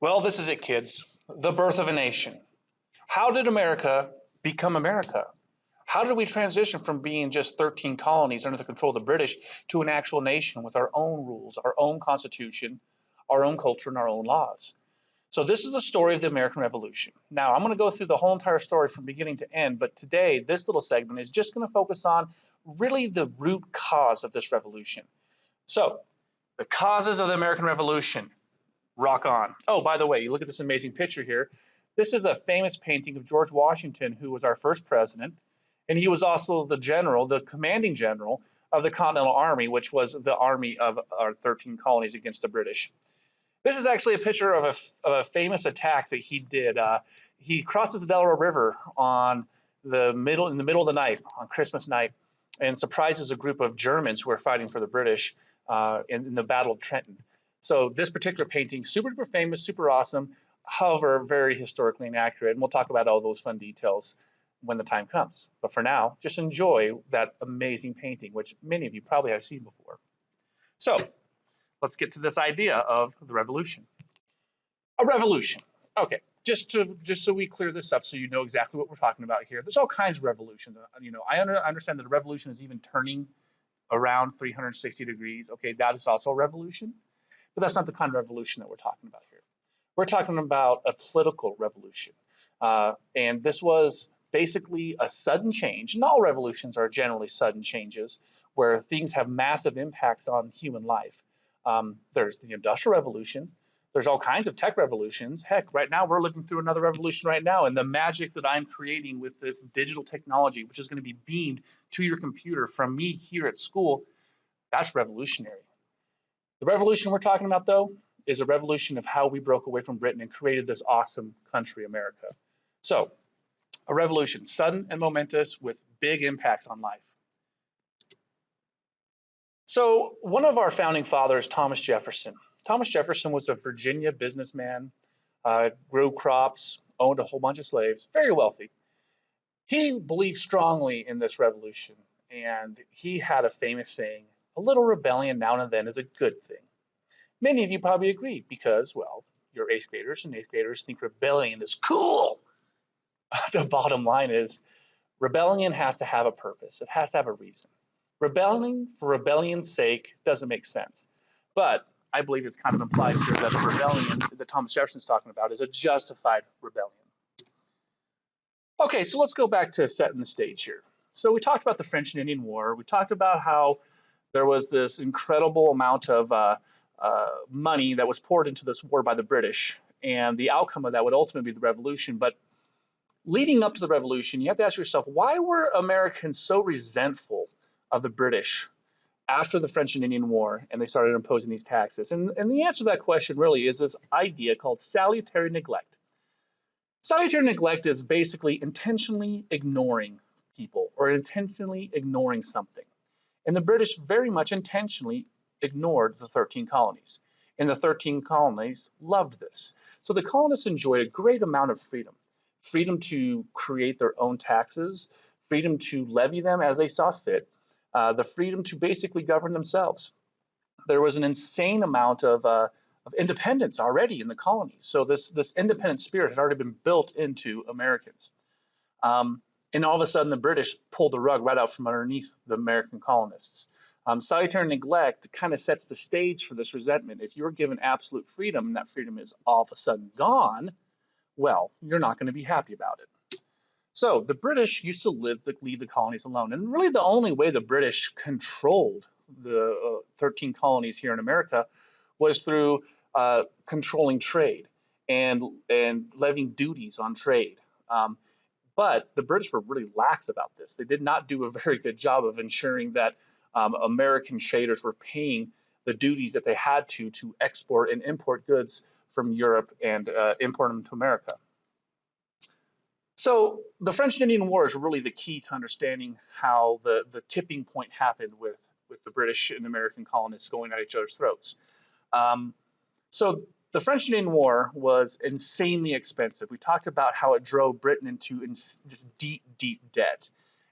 Well, this is it, kids. The birth of a nation. How did America become America? How did we transition from being just 13 colonies under the control of the British to an actual nation with our own rules, our own constitution, our own culture, and our own laws? So, this is the story of the American Revolution. Now, I'm going to go through the whole entire story from beginning to end, but today, this little segment is just going to focus on really the root cause of this revolution. So, the causes of the American Revolution. Rock on. Oh, by the way, you look at this amazing picture here. This is a famous painting of George Washington, who was our first president, and he was also the general, the commanding general of the Continental Army, which was the army of our 13 colonies against the British. This is actually a picture of a famous attack that he did. He crosses the Delaware River in the middle of the night, on Christmas night, and surprises a group of Germans who are fighting for the British in the Battle of Trenton. So this particular painting, super duper famous, super awesome, however, very historically inaccurate. And we'll talk about all those fun details when the time comes. But for now, just enjoy that amazing painting, which many of you probably have seen before. So let's get to this idea of the revolution. A revolution. Okay, just so we clear this up so you know exactly what we're talking about here. There's all kinds of revolutions. I understand that a revolution is even turning around 360 degrees. Okay, that is also a revolution. But that's not the kind of revolution that we're talking about here. We're talking about a political revolution. And this was basically a sudden change. And all revolutions are generally sudden changes where things have massive impacts on human life. There's the Industrial Revolution. There's all kinds of tech revolutions. Heck, right now we're living through another revolution right now. And the magic that I'm creating with this digital technology, which is going to be beamed to your computer from me here at school, that's revolutionary. The revolution we're talking about, though, is a revolution of how we broke away from Britain and created this awesome country, America. So, a revolution, sudden and momentous with big impacts on life. So, one of our founding fathers, Thomas Jefferson. Thomas Jefferson was a Virginia businessman, grew crops, owned a whole bunch of slaves, very wealthy. He believed strongly in this revolution, and he had a famous saying, "A little rebellion now and then is a good thing." Many of you probably agree because, well, you're eighth graders, and eighth graders think rebellion is cool. The bottom line is rebellion has to have a purpose. It has to have a reason. Rebelling for rebellion's sake doesn't make sense. But I believe it's kind of implied here that the rebellion that Thomas Jefferson's talking about is a justified rebellion. Okay, so let's go back to setting the stage here. So we talked about the French and Indian War. We talked about how there was this incredible amount of money that was poured into this war by the British, and the outcome of that would ultimately be the revolution. But leading up to the revolution, you have to ask yourself, why were Americans so resentful of the British after the French and Indian War and they started imposing these taxes? And the answer to that question really is this idea called salutary neglect. Salutary neglect is basically intentionally ignoring people or intentionally ignoring something. And the British very much intentionally ignored the 13 colonies. And the 13 colonies loved this. So the colonists enjoyed a great amount of freedom. Freedom to create their own taxes, freedom to levy them as they saw fit, the freedom to basically govern themselves. There was an insane amount of independence already in the colonies. So this independent spirit had already been built into Americans. And all of a sudden, the British pulled the rug right out from underneath the American colonists. Salutary neglect kind of sets the stage for this resentment. If you're given absolute freedom and that freedom is all of a sudden gone, well, you're not going to be happy about it. So the British used to leave the colonies alone. And really the only way the British controlled the 13 colonies here in America was through controlling trade and levying duties on trade. But the British were really lax about this. They did not do a very good job of ensuring that American traders were paying the duties that they had to export and import goods from Europe and import them to America. So the French and Indian War is really the key to understanding how the tipping point happened with the British and American colonists going at each other's throats. So the French and Indian War was insanely expensive. We talked about how it drove Britain into this deep, deep debt.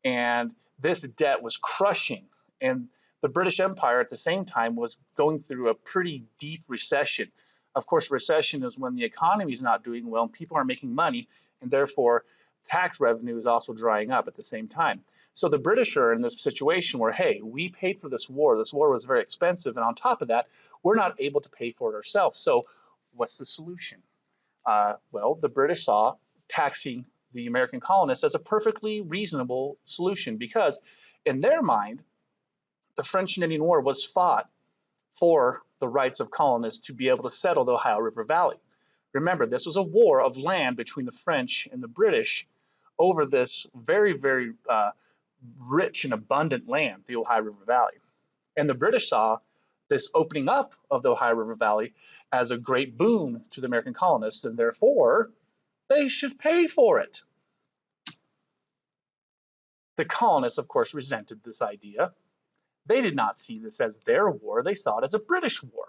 And this debt was crushing. And The British Empire at the same time was going through a pretty deep recession. Of course, recession is when the economy is not doing well and people aren't making money, and therefore tax revenue is also drying up at the same time. So the British are in this situation where, hey, we paid for this war. This war was very expensive, and on top of that, we're not able to pay for it ourselves. So what's the solution? Well, the British saw taxing the American colonists as a perfectly reasonable solution because, in their mind, the French and Indian War was fought for the rights of colonists to be able to settle the Ohio River Valley. Remember, this was a war of land between the French and the British over this very, very rich and abundant land, the Ohio River Valley. And the British saw this opening up of the Ohio River Valley as a great boon to the American colonists, and therefore they should pay for it. The colonists, of course, resented this idea. They did not see this as their war, they saw it as a British war.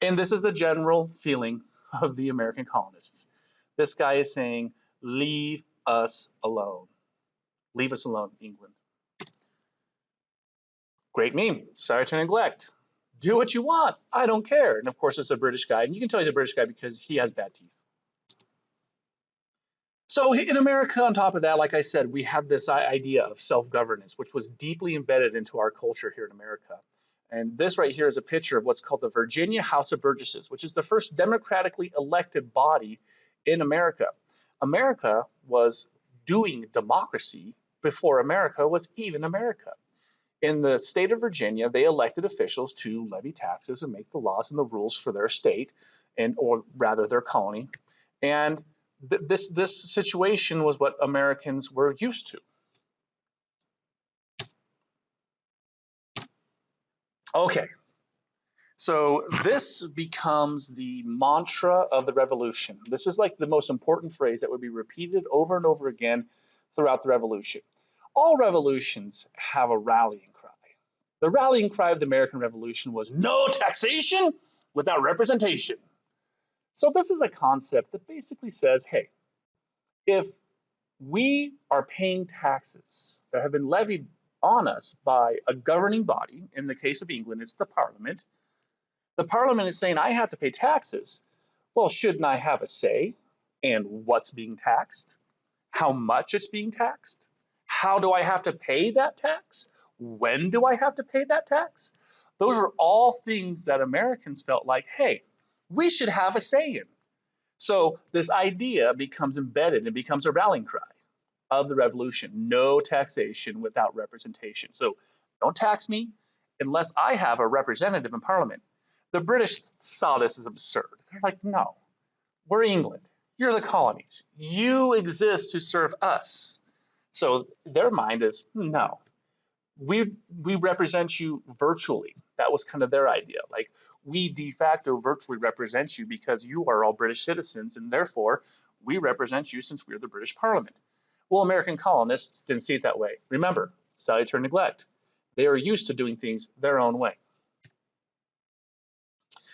And this is the general feeling of the American colonists. This guy is saying, leave us alone. Leave us alone, England. Great meme. Sorry to neglect. Do what you want. I don't care. And of course, it's a British guy. And you can tell he's a British guy because he has bad teeth. So in America, on top of that, like I said, we have this idea of self-governance, which was deeply embedded into our culture here in America. And this right here is a picture of what's called the Virginia House of Burgesses, which is the first democratically elected body in America. America was doing democracy before America was even America. In the state of Virginia, they elected officials to levy taxes and make the laws and the rules for their state, or rather their colony. And this situation was what Americans were used to. Okay, so this becomes the mantra of the revolution. This is like the most important phrase that would be repeated over and over again throughout the revolution. All revolutions have a rallying cry. The rallying cry of the American Revolution was no taxation without representation. So this is a concept that basically says, hey, if we are paying taxes that have been levied on us by a governing body, in the case of England, it's the Parliament. The Parliament is saying, I have to pay taxes. Well, shouldn't I have a say in what's being taxed? How much it's being taxed? How do I have to pay that tax? When do I have to pay that tax? Those are all things that Americans felt like, hey, we should have a say in. So this idea becomes embedded and becomes a rallying cry of the revolution. No taxation without representation. So don't tax me unless I have a representative in Parliament. The British saw this as absurd. They're like, no, we're England. You're the colonies. You exist to serve us. So their mind is, no, we represent you virtually. That was kind of their idea. Like, we de facto virtually represent you because you are all British citizens, and therefore we represent you since we're the British Parliament. Well, American colonists didn't see it that way. Remember, salutary neglect. They are used to doing things their own way.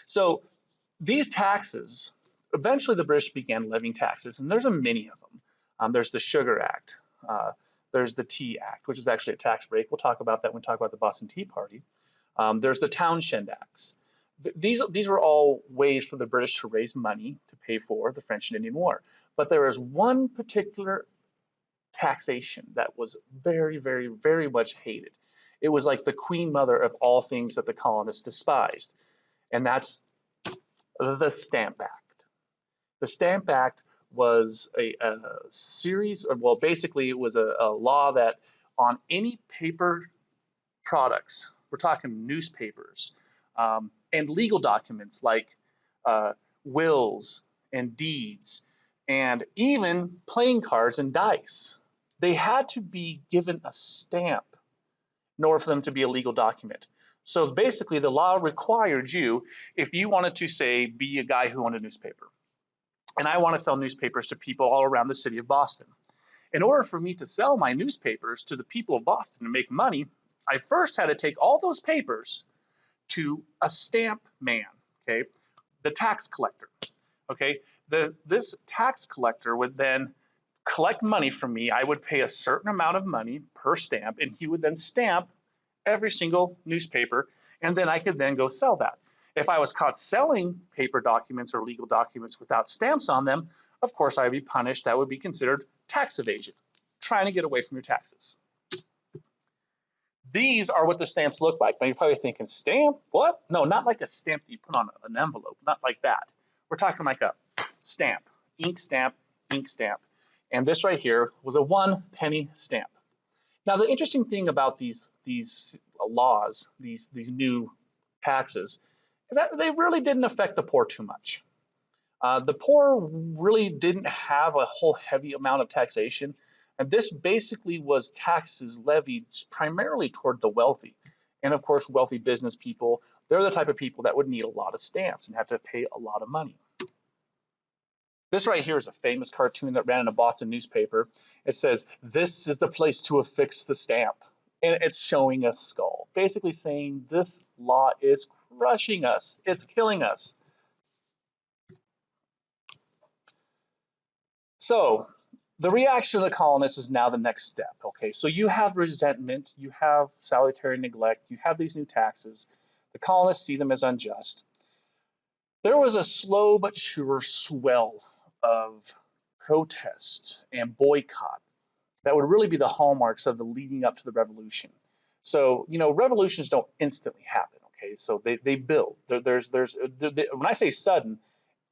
So these taxes, eventually the British began levying taxes, and there's a many of them. There's the Sugar Act. There's the Tea Act, which is actually a tax break. We'll talk about that when we talk about the Boston Tea Party. There's the Townshend Acts. These were all ways for the British to raise money to pay for the French and Indian War. But there is one particular taxation that was very, very, very much hated. It was like the queen mother of all things that the colonists despised, and that's the Stamp Act. The Stamp Act was a series of, well, basically it was a law that on any paper products, we're talking newspapers, and legal documents like wills and deeds, and even playing cards and dice, they had to be given a stamp in order for them to be a legal document. So basically the law required you, if you wanted to say, be a guy who owned a newspaper, and I want to sell newspapers to people all around the city of Boston. In order for me to sell my newspapers to the people of Boston and make money, I first had to take all those papers to a stamp man, okay, the tax collector, okay. This tax collector would then collect money from me. I would pay a certain amount of money per stamp, and he would then stamp every single newspaper, and then I could then go sell that. If I was caught selling paper documents or legal documents without stamps on them, of course I would be punished. That would be considered tax evasion, trying to get away from your taxes. These are what the stamps look like. Now you're probably thinking, stamp? What? No, not like a stamp that you put on an envelope, not like that. We're talking like a stamp, ink stamp, ink stamp. And this right here was a 1 penny stamp. Now the interesting thing about these laws, these new taxes, is that they really didn't affect the poor too much. The poor really didn't have a whole heavy amount of taxation, and this basically was taxes levied primarily toward the wealthy. And of course, wealthy business people, they're the type of people that would need a lot of stamps and have to pay a lot of money. This right here is a famous cartoon that ran in a Boston newspaper. It says, "This is the place to affix the stamp." And it's showing a skull, basically saying this law is crushing us, it's killing us. So the reaction of the colonists is now the next step. Okay, so you have resentment, you have salutary neglect, you have these new taxes. The colonists see them as unjust. There was a slow but sure swell of protest and boycott that would really be the hallmarks of the leading up to the revolution. So, revolutions don't instantly happen. Okay, so they build. When I say sudden,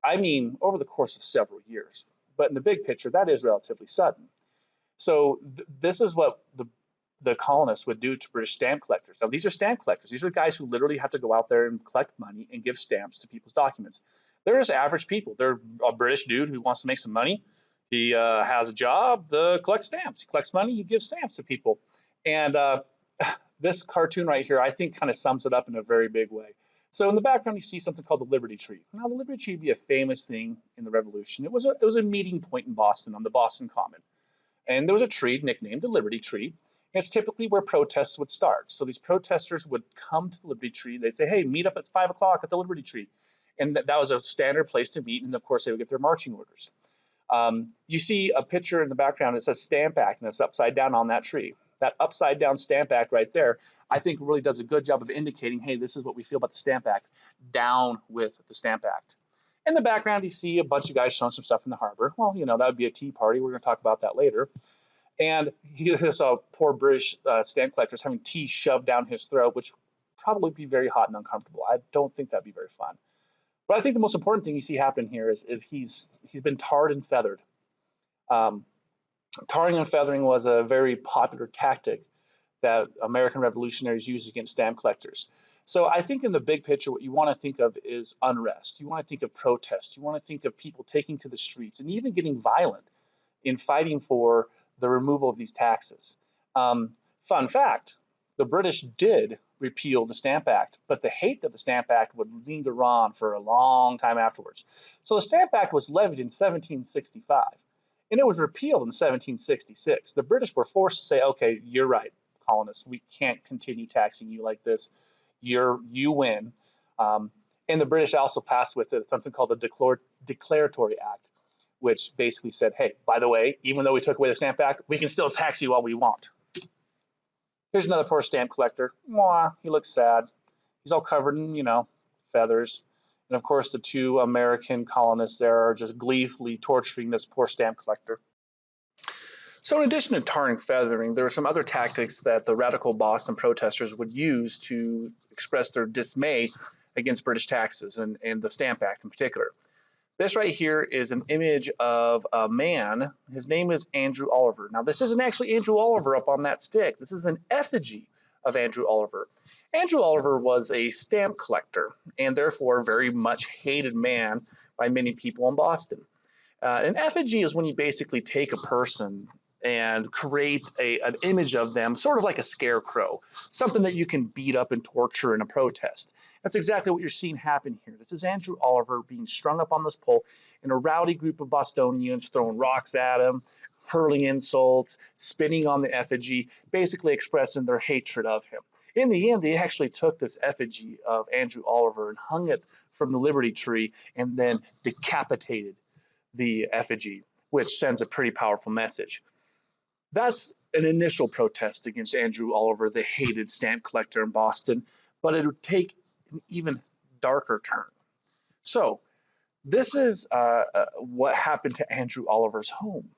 I mean over the course of several years. But in the big picture, that is relatively sudden. So this is what the colonists would do to British stamp collectors. Now, these are stamp collectors. These are guys who literally have to go out there and collect money and give stamps to people's documents. They're just average people. They're a British dude who wants to make some money. He has a job to collect stamps. He collects money. He gives stamps to people. And this cartoon right here, I think, kind of sums it up in a very big way. So in the background, you see something called the Liberty Tree. Now, the Liberty Tree would be a famous thing in the Revolution. It was a meeting point in Boston on the Boston Common. And there was a tree nicknamed the Liberty Tree. It's typically where protests would start. So these protesters would come to the Liberty Tree. They'd say, hey, meet up at 5 o'clock at the Liberty Tree. And that was a standard place to meet. And of course, they would get their marching orders. You see a picture in the background that says Stamp Act, and it's upside down on that tree. That upside down Stamp Act right there, I think really does a good job of indicating, hey, this is what we feel about the Stamp Act. Down with the Stamp Act. In the background, you see a bunch of guys showing some stuff in the harbor. Well, that would be a tea party. We're going to talk about that later. And he saw poor British stamp collectors having tea shoved down his throat, which would probably be very hot and uncomfortable. I don't think that'd be very fun. But I think the most important thing you see happen here is he's been tarred and feathered. Tarring and feathering was a very popular tactic that American revolutionaries used against stamp collectors. So I think in the big picture, what you want to think of is unrest. You want to think of protest. You want to think of people taking to the streets and even getting violent in fighting for the removal of these taxes. Fun fact, the British did repeal the Stamp Act, but the hate of the Stamp Act would linger on for a long time afterwards. So the Stamp Act was levied in 1765, and it was repealed in 1766. The British were forced to say, okay, you're right, colonists, we can't continue taxing you like this. You win. And the British also passed with it something called the Declaratory Act, which basically said, hey, by the way, even though we took away the Stamp Act, we can still tax you all we want. Here's another poor stamp collector. Mwah, he looks sad. He's all covered in, feathers. And of course, the two American colonists there are just gleefully torturing this poor stamp collector. So in addition to tarring and feathering, there were some other tactics that the radical Boston protesters would use to express their dismay against British taxes and the Stamp Act in particular. This right here is an image of a man. His name is Andrew Oliver. Now, this isn't actually Andrew Oliver up on that stick. This is an effigy of Andrew Oliver. Andrew Oliver was a stamp collector and therefore a very much hated man by many people in Boston. An effigy is when you basically take a person and create an image of them, sort of like a scarecrow, something that you can beat up and torture in a protest. That's exactly what you're seeing happen here. This is Andrew Oliver being strung up on this pole, and a rowdy group of Bostonians throwing rocks at him, hurling insults, spitting on the effigy, basically expressing their hatred of him. In the end, they actually took this effigy of Andrew Oliver and hung it from the Liberty Tree and then decapitated the effigy. which sends a pretty powerful message. That's an initial protest against Andrew Oliver, the hated stamp collector in Boston, but it would take an even darker turn. So, this is what happened to Andrew Oliver's home.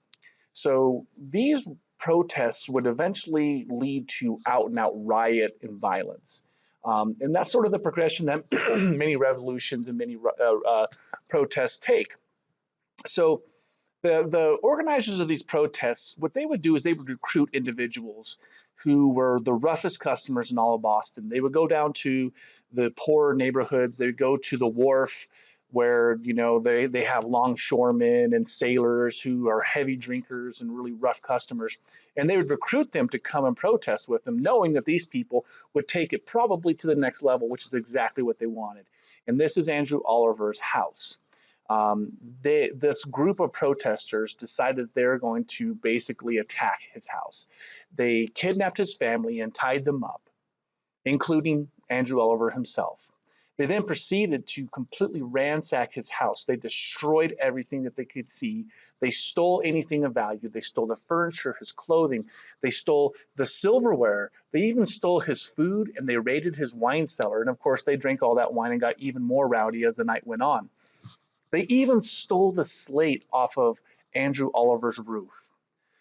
So, these protests would eventually lead to out and out riot and violence. And that's sort of the progression that many revolutions and many protests take. So, the organizers of these protests, what they would do is they would recruit individuals who were the roughest customers in all of Boston. They would go down to the poorer neighborhoods. They would go to the wharf where, you know, they have longshoremen and sailors who are heavy drinkers and really rough customers. And they would recruit them to come and protest with them, knowing that these people would take it probably to the next level, which is exactly what they wanted. And this is Andrew Oliver's house. This group of protesters decided they're going to basically attack his house. They kidnapped his family and tied them up, including Andrew Oliver himself. They then proceeded to completely ransack his house. They destroyed everything that they could see. They stole anything of value. They stole the furniture, his clothing. They stole the silverware. They even stole his food, and they raided his wine cellar. And of course, they drank all that wine and got even more rowdy as the night went on. They even stole the slate off of Andrew Oliver's roof.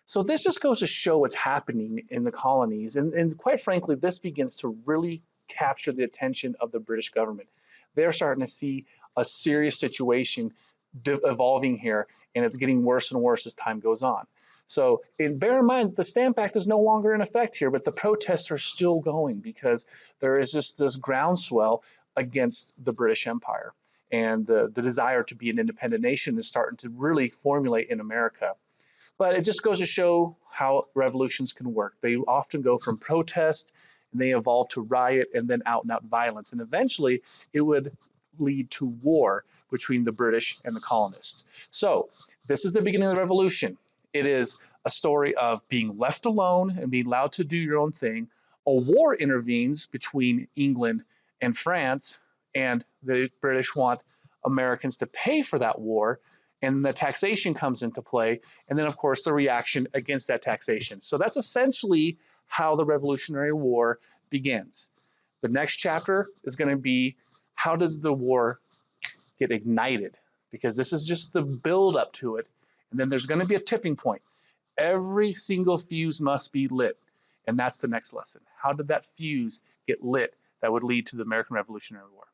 So this just goes to show what's happening in the colonies. And quite frankly, this begins to really capture the attention of the British government. They're starting to see a serious situation evolving here, and it's getting worse and worse as time goes on. So bear in mind, the Stamp Act is no longer in effect here, but the protests are still going because there is just this groundswell against the British Empire. And the desire to be an independent nation is starting to really formulate in America. But it just goes to show how revolutions can work. They often go from protest, and they evolve to riot, and then out and out violence. And eventually, it would lead to war between the British and the colonists. So this is the beginning of the revolution. It is a story of being left alone and being allowed to do your own thing. A war intervenes between England and France, and the British want Americans to pay for that war, and the taxation comes into play, and then of course the reaction against that taxation. So that's essentially how the Revolutionary War begins. The next chapter is going to be, how does the war get ignited? Because this is just the build up to it, and then there's going to be a tipping point. Every single fuse must be lit, and that's the next lesson. How did that fuse get lit that would lead to the American Revolutionary War?